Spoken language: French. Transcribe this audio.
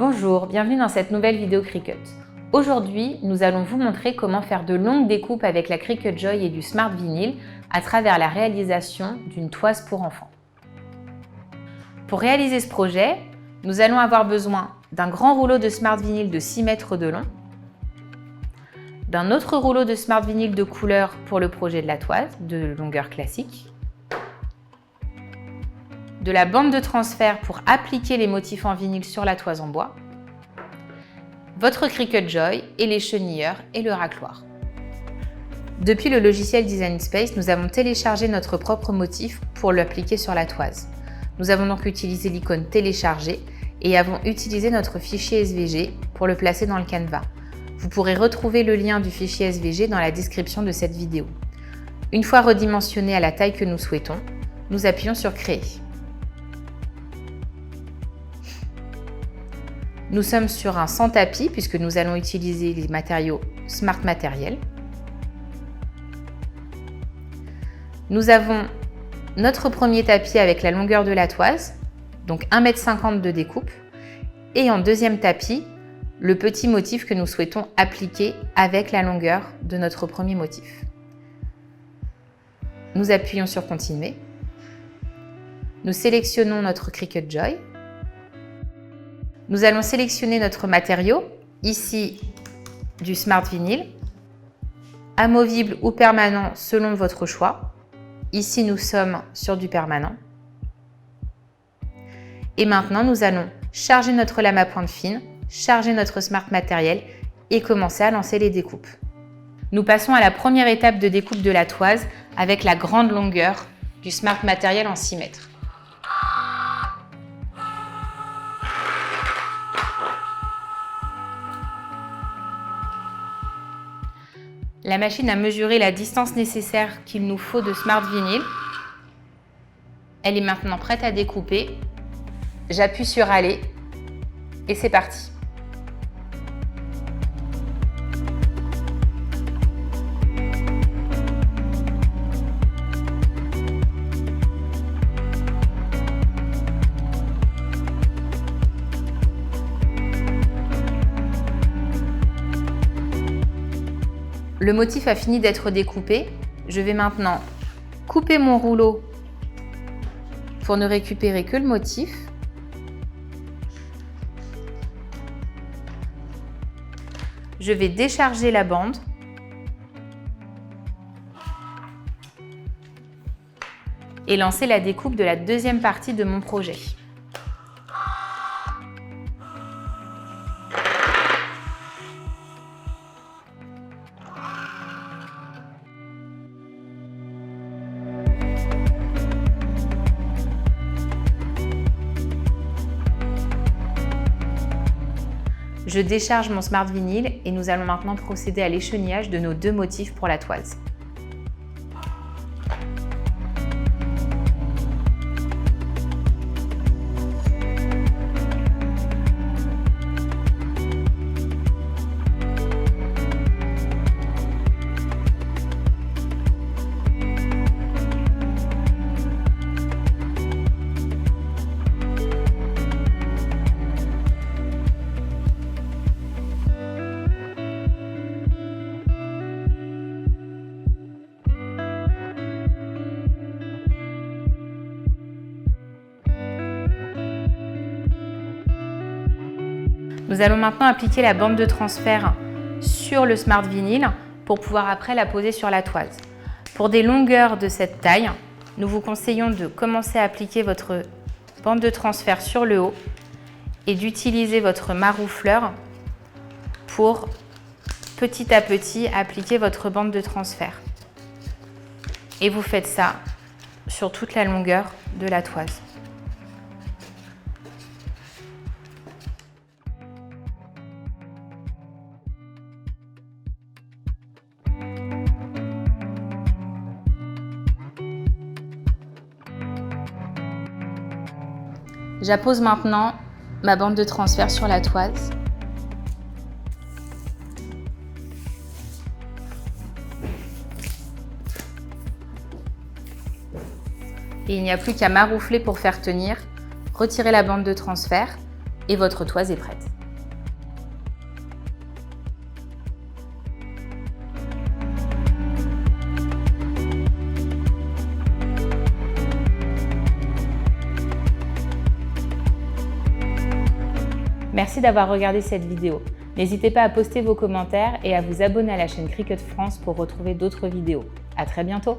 Bonjour, bienvenue dans cette nouvelle vidéo Cricut. Aujourd'hui, nous allons vous montrer comment faire de longues découpes avec la Cricut Joy et du Smart Vinyl à travers la réalisation d'une toise pour enfants. Pour réaliser ce projet, nous allons avoir besoin d'un grand rouleau de Smart Vinyl de 6 mètres de long, d'un autre rouleau de Smart Vinyl de couleur pour le projet de la toise, de longueur classique, de la bande de transfert pour appliquer les motifs en vinyle sur la toise en bois, votre Cricut Joy et les chenilleurs et le racloir. Depuis le logiciel Design Space, nous avons téléchargé notre propre motif pour l'appliquer sur la toise. Nous avons donc utilisé l'icône télécharger et avons utilisé notre fichier SVG pour le placer dans le canevas. Vous pourrez retrouver le lien du fichier SVG dans la description de cette vidéo. Une fois redimensionné à la taille que nous souhaitons, nous appuyons sur Créer. Nous sommes sur un sans tapis puisque nous allons utiliser les matériaux Smart Material. Nous avons notre premier tapis avec la longueur de la toise, donc 1,50 m de découpe, et en deuxième tapis, le petit motif que nous souhaitons appliquer avec la longueur de notre premier motif. Nous appuyons sur Continuer. Nous sélectionnons notre Cricut Joy. Nous allons sélectionner notre matériau, ici du Smart Vinyl, amovible ou permanent selon votre choix. Ici, nous sommes sur du permanent. Et maintenant, nous allons charger notre lame à pointe fine, charger notre Smart Material et commencer à lancer les découpes. Nous passons à la première étape de découpe de la toise avec la grande longueur du Smart Material en 6 mètres. La machine a mesuré la distance nécessaire qu'il nous faut de Smart Vinyl. Elle est maintenant prête à découper. J'appuie sur Aller et c'est parti. Le motif a fini d'être découpé. Je vais maintenant couper mon rouleau pour ne récupérer que le motif. Je vais décharger la bande et lancer la découpe de la deuxième partie de mon projet. Je décharge mon Smart Vinyl et nous allons maintenant procéder à l'échenillage de nos deux motifs pour la toise. Nous allons maintenant appliquer la bande de transfert sur le Smart Vinyl pour pouvoir après la poser sur la toise. Pour des longueurs de cette taille, nous vous conseillons de commencer à appliquer votre bande de transfert sur le haut et d'utiliser votre maroufleur pour petit à petit appliquer votre bande de transfert. Et vous faites ça sur toute la longueur de la toise. J'appose maintenant ma bande de transfert sur la toise. Et il n'y a plus qu'à maroufler pour faire tenir. Retirez la bande de transfert et votre toise est prête. Merci d'avoir regardé cette vidéo. N'hésitez pas à poster vos commentaires et à vous abonner à la chaîne Cricut France pour retrouver d'autres vidéos. À très bientôt!